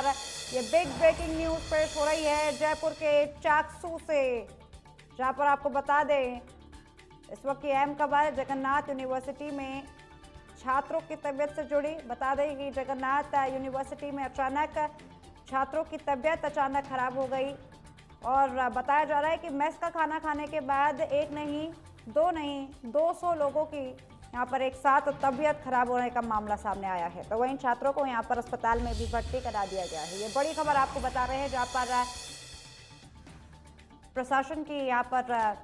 ये big breaking news पेश हो रही है जयपुर के चाकसू से, जहां पर आपको बता दें इस वक्त की अहम खबर जगन्नाथ यूनिवर्सिटी में छात्रों की तबीयत से जुड़ी। बता दें कि जगन्नाथ यूनिवर्सिटी में अचानक छात्रों की तबीयत अचानक खराब हो गई और बताया जा रहा है कि मेस का खाना खाने के बाद एक नहीं, दो नहीं, 200 लोगों की यहाँ पर एक साथ तबीयत खराब होने का मामला सामने आया है। तो वहीं छात्रों को यहाँ पर अस्पताल में भी भर्ती करा दिया गया है। ये बड़ी खबर आपको बता रहे हैं, जहाँ पर प्रशासन की यहाँ पर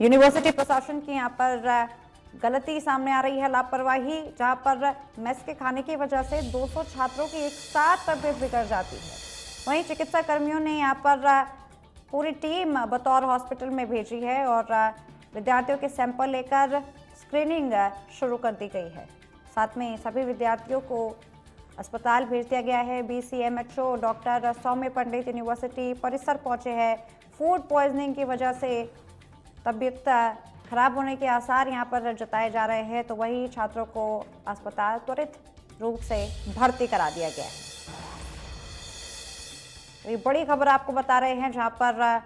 यूनिवर्सिटी प्रशासन की यहाँ पर गलती सामने आ रही है, लापरवाही, जहाँ पर मेस के खाने की वजह से 200 छात्रों की एक साथ तबीयत बिगड़ जाती है। वहीं चिकित्सा कर्मियों ने यहाँ पर पूरी टीम बतौर हॉस्पिटल में भेजी है और विद्यार्थियों के सैंपल लेकर स्क्रीनिंग शुरू कर दी गई है। साथ में सभी विद्यार्थियों को अस्पताल भेज दिया गया है। BCMHO डॉक्टर सौम्य पंडित यूनिवर्सिटी परिसर पहुंचे हैं। फूड पॉइजनिंग की वजह से तबीयत खराब होने के आसार यहां पर जताए जा रहे हैं, तो वही छात्रों को अस्पताल त्वरित रूप से भर्ती करा दिया गया है। तो ये बड़ी खबर आपको बता रहे हैं, जहां पर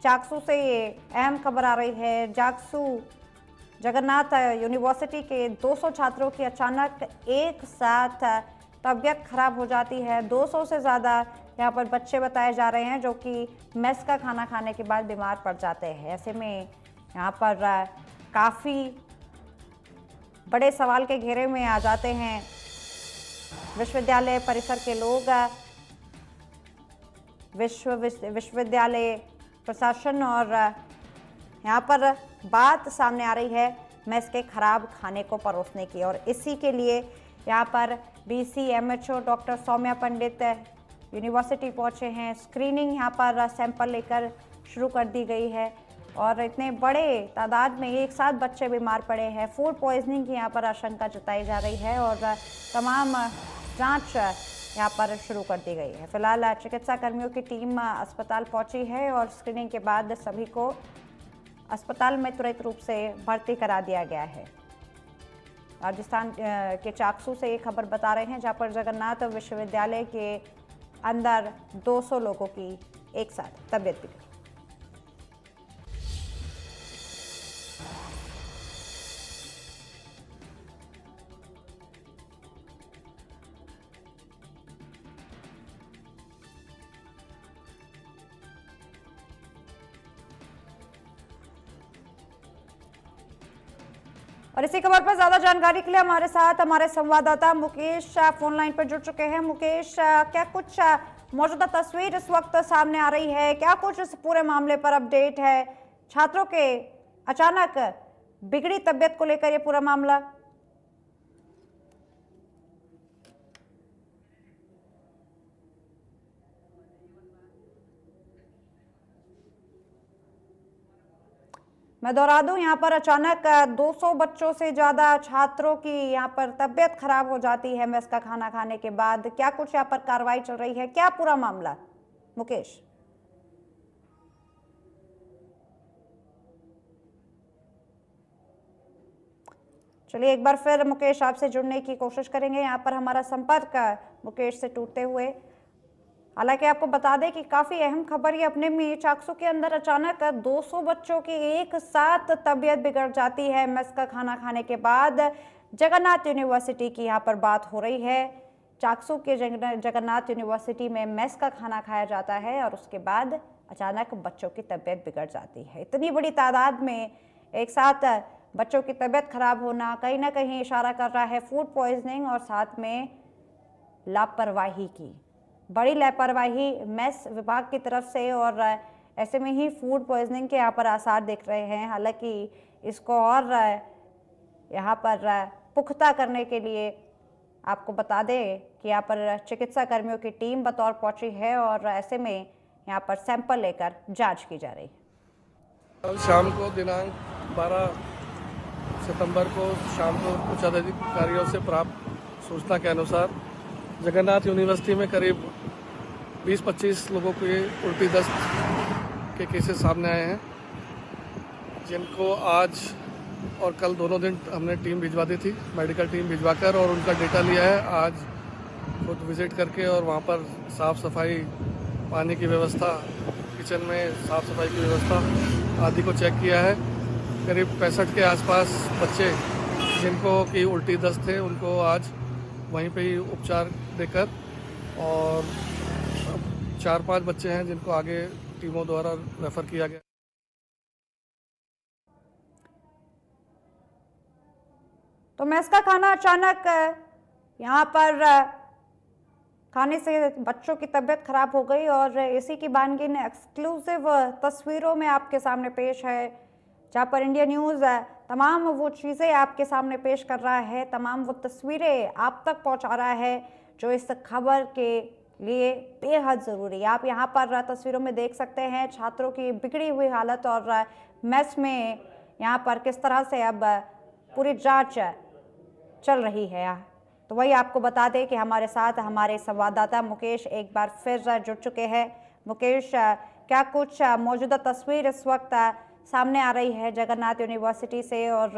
चाकसू से ये अहम खबर आ रही है। चाकसू जगन्नाथ यूनिवर्सिटी के 200 छात्रों की अचानक एक साथ तबीयत खराब हो जाती है। 200 से ज़्यादा यहाँ पर बच्चे बताए जा रहे हैं जो कि मेस का खाना खाने के बाद बीमार पड़ जाते हैं। ऐसे में यहाँ पर काफ़ी बड़े सवाल के घेरे में आ जाते हैं विश्वविद्यालय परिसर के लोग। विश्वविद्यालय प्रशासन और यहाँ पर बात सामने आ रही है मेस के खराब खाने को परोसने की, और इसी के लिए यहाँ पर BCMHO डॉक्टर सौम्या पंडित यूनिवर्सिटी पहुँचे हैं। स्क्रीनिंग यहाँ पर सैंपल लेकर शुरू कर दी गई है और इतने बड़े तादाद में एक साथ बच्चे बीमार पड़े हैं। फूड पॉइजनिंग की यहाँ पर आशंका जताई जा रही है और तमाम जांच यहाँ पर शुरू कर दी गई है। फिलहाल चिकित्सा कर्मियों की टीम अस्पताल पहुंची है और स्क्रीनिंग के बाद सभी को अस्पताल में त्वरित रूप से भर्ती करा दिया गया है। राजस्थान के चाकसू से ये खबर बता रहे हैं, जहाँ पर जगन्नाथ विश्वविद्यालय के अंदर 200 लोगों की एक साथ तबीयत बिगड़ी। और इसी खबर पर ज्यादा जानकारी के लिए हमारे साथ हमारे संवाददाता मुकेश फोन लाइन पर जुड़ चुके हैं। मुकेश, क्या कुछ मौजूदा तस्वीर इस वक्त सामने आ रही है, क्या कुछ इस पूरे मामले पर अपडेट है? छात्रों के अचानक बिगड़ी तबीयत को लेकर ये पूरा मामला। मैं दोहरा दूं, यहाँ पर अचानक 200 बच्चों से ज़्यादा छात्रों की यहाँ पर तबीयत खराब हो जाती है मेस का खाना खाने के बाद। क्या कुछ यहाँ पर कार्रवाई चल रही है, क्या पूरा मामला मुकेश? चलिए एक बार फिर मुकेश आपसे जुड़ने की कोशिश करेंगे। यहाँ पर हमारा संपर्क मुकेश से टूटते हुए। हालांकि आपको बता दें कि काफ़ी अहम खबर ये अपने में, चाकसू के अंदर अचानक 200 बच्चों की एक साथ तबीयत बिगड़ जाती है मेस का खाना खाने के बाद। जगन्नाथ यूनिवर्सिटी की यहाँ पर बात हो रही है। चाकसू के जगन्नाथ यूनिवर्सिटी में मेस का खाना खाया जाता है और उसके बाद अचानक बच्चों की तबीयत बिगड़ जाती है। इतनी बड़ी तादाद में एक साथ बच्चों की तबीयत खराब होना कहीं ना कहीं इशारा कर रहा है फूड पॉइजनिंग और साथ में लापरवाही की। बड़ी लापरवाही मेस विभाग की तरफ से, और ऐसे में ही फूड पॉइजनिंग के यहाँ पर आसार दिख रहे हैं। हालांकि इसको और यहाँ पर पुख्ता करने के लिए आपको बता दें कि यहाँ पर चिकित्सा कर्मियों की टीम बतौर पहुंची है और ऐसे में यहाँ पर सैंपल लेकर जांच की जा रही है। शाम को दिनांक 12 सितंबर को शाम को उच्च अधिकारियों से प्राप्त सूचना के अनुसार जगन्नाथ यूनिवर्सिटी में करीब 20-25 लोगों के उल्टी दस्त के केसेस सामने आए हैं, जिनको आज और कल दोनों दिन हमने टीम भिजवा दी थी, मेडिकल टीम भिजवाकर, और उनका डेटा लिया है। आज खुद विजिट करके और वहाँ पर साफ़ सफाई, पानी की व्यवस्था, किचन में साफ़ सफाई की व्यवस्था आदि को चेक किया है। करीब 65 के आसपास बच्चे जिनको कि उल्टी दस्त थे, उनको आज वहीं पे ही उपचार देकर, और 4-5 बच्चे हैं जिनको आगे टीमों द्वारा रेफर किया गया। तो मेस का खाना अचानक यहाँ पर खाने से बच्चों की तबीयत खराब हो गई, और इसी की बानगी एक्सक्लूसिव तस्वीरों में आपके सामने पेश है, जहाँ पर इंडिया न्यूज़ तमाम वो चीज़ें आपके सामने पेश कर रहा है, तमाम वो तस्वीरें आप तक पहुँचा रहा है जो इस खबर के लिए बेहद ज़रूरी है। आप यहाँ पर तस्वीरों में देख सकते हैं छात्रों की बिगड़ी हुई हालत, और मेस में यहाँ पर किस तरह से अब पूरी जांच चल रही है। तो वही आपको बता दें कि हमारे साथ हमारे संवाददाता मुकेश एक बार फिर जुड़ चुके हैं। मुकेश, क्या कुछ मौजूदा तस्वीर इस वक्त सामने आ रही है जगन्नाथ यूनिवर्सिटी से, और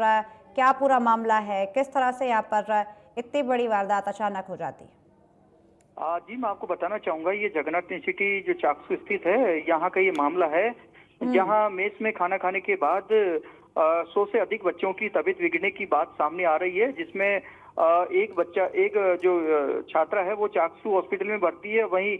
क्या पूरा मामला है, किस तरह से यहाँ पर इतनी बड़ी वारदात अचानक हो जाती है? जी, मैं आपको बताना चाहूंगा, ये जगन्नाथ यूनिवर्सिटी जो चाकसू स्थित है, यहाँ का ये मामला है, जहाँ मेस में खाना खाने के बाद 100 से अधिक बच्चों की तबीयत बिगड़ने की बात सामने आ रही है, जिसमें एक जो छात्रा है वो चाकसू हॉस्पिटल में भर्ती है, वहीं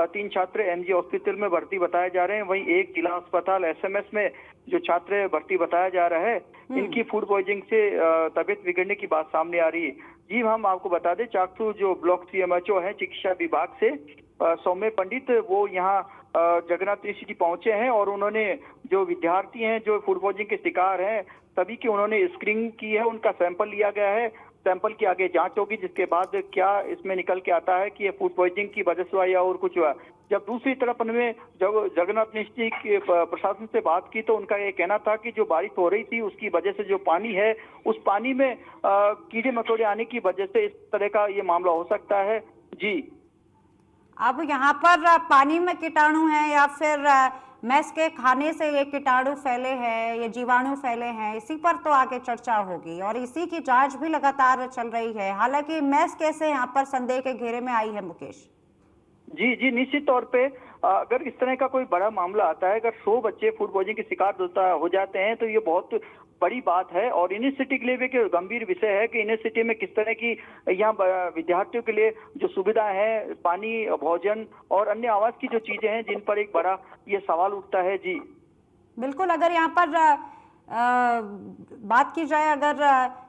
3 छात्र एमजी हॉस्पिटल में भर्ती बताए जा रहे हैं, वहीं एक जिला अस्पताल एसएमएस में जो छात्र भर्ती बताया जा रहा है, इनकी फूड पॉइजनिंग से तबीयत बिगड़ने की बात सामने आ रही है। जी, हम आपको बता दें, चाकसू जो ब्लॉक सीएमएचओ है चिकित्सा विभाग से सौम्य पंडित, वो यहाँ जगन्नाथ यूनिवर्सिटी पहुंचे हैं, और उन्होंने जो विद्यार्थी हैं जो फूड पॉइजनिंग के शिकार हैं सभी की उन्होंने स्क्रीनिंग की है, उनका सैंपल लिया गया है, सैंपल की आगे जांच होगी, जिसके बाद क्या इसमें निकल के आता है कि ये फूड पॉइजनिंग की वजह से हुआ या और कुछ हुआ। जब दूसरी तरफ उन्होंने जब जगन्नाथ यूनिवर्सिटी के प्रशासन से बात की तो उनका ये कहना था कि जो बारिश हो रही थी उसकी वजह से जो पानी है उस पानी में कीड़े मकोड़े आने की वजह से इस तरह का ये मामला हो सकता है। जी, अब यहाँ पर पानी में कीटाणु हैं या फिर मेस के खाने से ये कीटाणु फैले हैं, ये जीवाणु फैले हैं, इसी पर तो आगे चर्चा होगी, और इसी की जांच भी लगातार चल रही है। हालांकि मेस कैसे यहाँ पर संदेह के घेरे में आई है मुकेश? जी, निश्चित तौर पे अगर इस तरह का कोई बड़ा मामला आता है, अगर 100 बच्चे फूड पॉइजनिंग के शिकार हो जाते हैं तो ये बहुत बड़ी बात है, और यूनिवर्सिटी के लिए भी एक गंभीर विषय है कि यूनिवर्सिटी में किस तरह की यहाँ विद्यार्थियों के लिए जो सुविधा है, पानी, भोजन और अन्य आवास की जो चीजें हैं, जिन पर एक बड़ा ये सवाल उठता है। जी बिल्कुल, अगर यहाँ पर बात की जाए अगर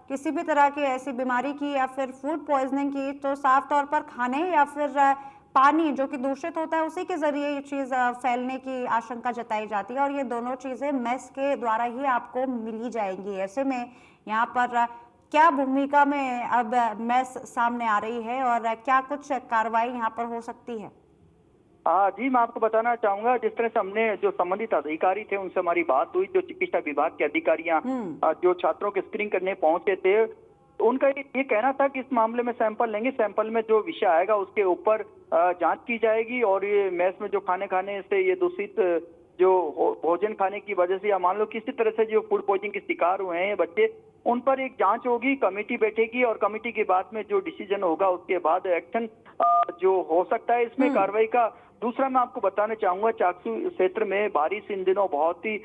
किसी भी तरह की ऐसी बीमारी की या फिर फूड पॉइजनिंग की, तो साफ तौर पर खाने या फिर पानी जो कि दूषित होता है उसी के जरिए ये चीज़ फैलने की आशंका जताई जाती है, और ये दोनों चीज़ें मेस के द्वारा ही आपको मिली जाएंगी। ऐसे में यहाँ पर क्या भूमिका में अब मेस सामने आ रही है, और क्या कुछ कार्रवाई यहाँ पर हो सकती है? जी, मैं आपको बताना चाहूंगा, जिस तरह से हमने जो संबंधित अधिकारी थे उनसे हमारी बात हुई, जो चिकित्सा विभाग के अधिकारियां जो छात्रों के स्क्रीनिंग करने पहुंचे थे, तो उनका ये कहना था कि इस मामले में सैंपल लेंगे, सैंपल में जो विषय आएगा उसके ऊपर जांच की जाएगी, और ये मेस में जो खाने से ये दूषित जो भोजन खाने की वजह से या मान लो किसी तरह से जो फूड पॉइजनिंग के शिकार हुए हैं बच्चे, उन पर एक जांच होगी, कमेटी बैठेगी, और कमेटी के बाद में जो डिसीजन होगा उसके बाद एक्शन जो हो सकता है इसमें कार्रवाई का। दूसरा मैं आपको बताना चाहूंगा, चाकसू क्षेत्र में बारिश इन दिनों बहुत ही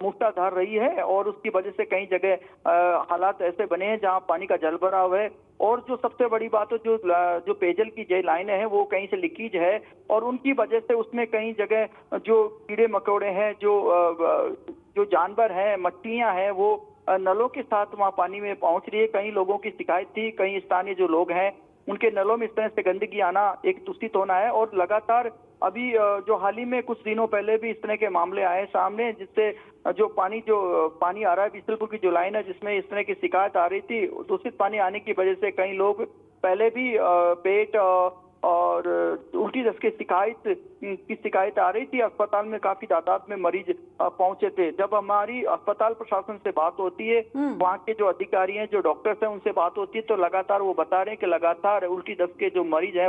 मूसलाधार रही है, और उसकी वजह से कई जगह हालात ऐसे बने हैं जहां पानी का जल भराव है, और जो सबसे बड़ी बात है जो पेयजल की जो लाइनें हैं वो कहीं से लीकेज है, और उनकी वजह से उसमें कई जगह जो कीड़े मकोड़े हैं, जो जानवर हैं, मछलियां हैं, वो नलों के साथ वहां पानी में पहुंच रही है। कई लोगों की शिकायत थी, कई स्थानीय जो लोग हैं उनके नलों में इस तरह से गंदगी आना एक दूषित होना है, और लगातार अभी जो हाल ही में कुछ दिनों पहले भी इस तरह के मामले आए सामने, जिससे जो पानी आ रहा है बिसलपुर की जो लाइन है जिसमें इस तरह की शिकायत आ रही थी, दूषित पानी आने की वजह से कई लोग पहले भी पेट और उल्टी दस्त की शिकायत आ रही थी। अस्पताल में काफी तादाद में मरीज पहुंचे थे। जब हमारी अस्पताल प्रशासन से बात होती है, वहाँ के जो अधिकारी हैं, जो डॉक्टर्स हैं, उनसे बात होती है, तो लगातार वो बता रहे हैं कि लगातार उल्टी दस्त के जो मरीज हैं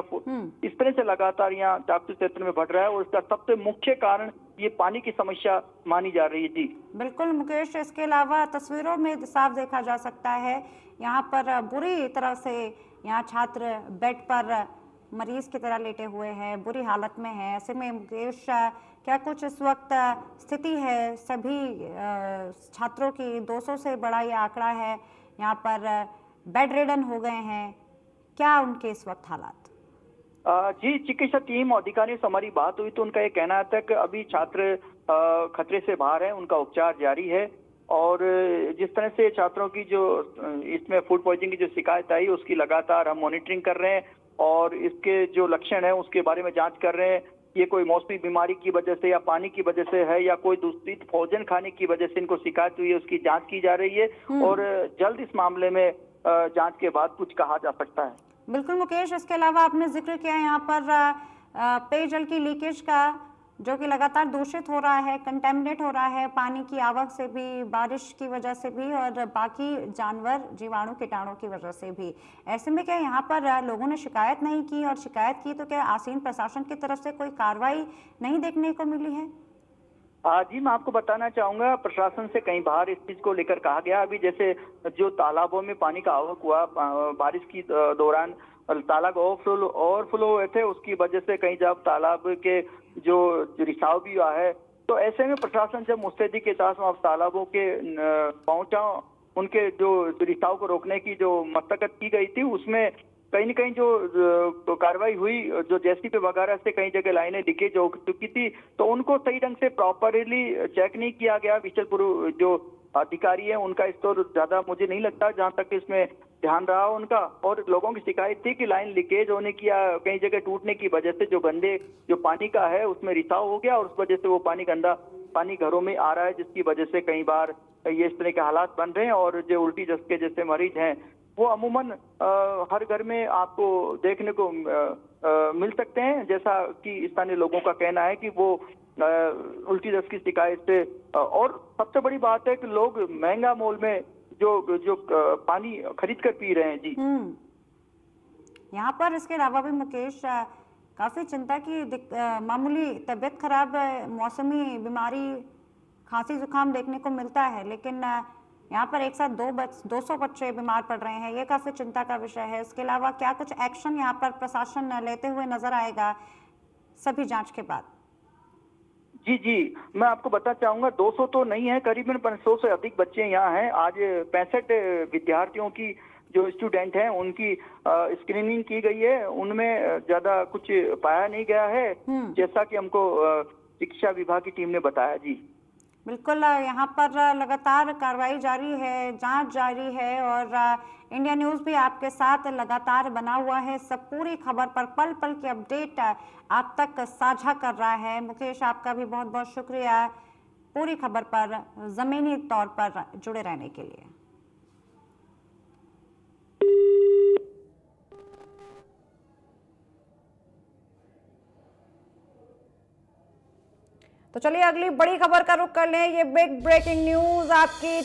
इस तरह से लगातार यहाँ चाकसू क्षेत्र में बढ़ रहा है, और इसका सबसे मुख्य कारण ये पानी की समस्या मानी जा रही है। जी बिल्कुल मुकेश, इसके अलावा तस्वीरों में साफ देखा जा सकता है यहाँ पर बुरी तरह से यहाँ छात्र बेड पर मरीज की तरह लेटे हुए हैं, बुरी हालत में है। ऐसे में मुकेश, क्या कुछ इस वक्त स्थिति है सभी छात्रों की? 200 से बड़ा ये आंकड़ा है, यहाँ पर बेड रिडन हो गए हैं, क्या उनके इस वक्त हालात? जी, चिकित्सा टीम और अधिकारियों से हमारी बात हुई तो उनका ये कहना था कि अभी छात्र खतरे से बाहर है, उनका उपचार जारी है, और जिस तरह से छात्रों की जो इसमें फूड पॉइजनिंग की जो शिकायत आई उसकी लगातार हम मॉनिटरिंग कर रहे हैं, और इसके जो लक्षण है उसके बारे में जांच कर रहे हैं। ये कोई मौसमी बीमारी की वजह से या पानी की वजह से है, या कोई दूषित भोजन खाने की वजह से इनको शिकायत हुई है, उसकी जांच की जा रही है, और जल्द इस मामले में जांच के बाद कुछ कहा जा सकता है। बिल्कुल मुकेश, इसके अलावा आपने जिक्र किया यहाँ पर पेयजल की लीकेज का, जो कि लगातार दूषित हो रहा है, कंटेमिनेट हो रहा है पानी की आवक से भी, बारिश की वजह से भी, और बाकी जानवर जीवाणु कीटाणु की वजह से भी। ऐसे में क्या यहाँ पर लोगों ने शिकायत नहीं की, और शिकायत की तो क्या आसीन प्रशासन की तरफ से कोई कार्रवाई नहीं देखने को मिली है? जी, मैं आपको बताना चाहूंगा, प्रशासन से कई बार इस चीज को लेकर कहा गया। अभी जैसे जो तालाबों में पानी का आवक हुआ बारिश की दौरान, तालाब ओवरफ्लो हुए थे, उसकी वजह से कई जब तालाब के जो रिसाव भी हुआ है, तो ऐसे में प्रशासन जब मुस्तैदी के साथ वहाँ तालाबों के पहुंचा, उनके जो रिसाव को रोकने की जो मशक्कत की गई थी, उसमें कहीं न कहीं जो कार्रवाई हुई, जो जेसीबी वगैरह से कई जगह लाइनें लीकेज हो चुकी थी, तो उनको सही ढंग से प्रॉपरली चेक नहीं किया गया। विशेषपुर जो अधिकारी है उनका इस तो ज्यादा मुझे नहीं लगता, जहां तक इसमें ध्यान रहा उनका। और लोगों की शिकायत थी कि लाइन लीकेज होने की या कई जगह टूटने की वजह से जो पानी का है उसमें रिसाव हो गया, और उस वजह से वो गंदा पानी घरों में आ रहा है, जिसकी वजह से कई बार ये इस तरह के हालात बन रहे हैं। और जो उल्टी दस्त के जैसे मरीज हैं वो अमूमन हर घर में आपको देखने को मिल सकते हैं, जैसा कि स्थानीय लोगों का कहना है कि वो उल्टी दस्त की शिकायत से, और सबसे बड़ी बात है कि लोग महंगा मोल में जो पानी खरीद कर पी रहे हैं। जी यहाँ पर इसके अलावा भी मुकेश, काफी चिंता की मामूली तबीयत खराब, मौसमी बीमारी, खांसी जुकाम देखने को मिलता है, लेकिन यहाँ पर एक साथ 200 बच्चे बीमार पड़ रहे हैं, ये काफी चिंता का विषय है। इसके अलावा क्या कुछ एक्शन यहाँ पर प्रशासन लेते हुए नजर आएगा सभी जांच के बाद? जी, मैं आपको बताना चाहूंगा, 200 तो नहीं है, करीबन 500 से अधिक बच्चे यहाँ हैं। आज 65 विद्यार्थियों की जो स्टूडेंट हैं उनकी स्क्रीनिंग की गई है, उनमें ज्यादा कुछ पाया नहीं गया है, जैसा कि हमको शिक्षा विभाग की टीम ने बताया। जी बिल्कुल, यहाँ पर लगातार कार्रवाई जारी है, जांच जारी है, और इंडिया न्यूज़ भी आपके साथ लगातार बना हुआ है, सब पूरी खबर पर पल पल की अपडेट आप तक साझा कर रहा है। मुकेश, आपका भी बहुत बहुत शुक्रिया पूरी खबर पर ज़मीनी तौर पर जुड़े रहने के लिए। तो चलिए अगली बड़ी खबर का रुख कर लें। ये बिग ब्रेकिंग न्यूज़ आपकी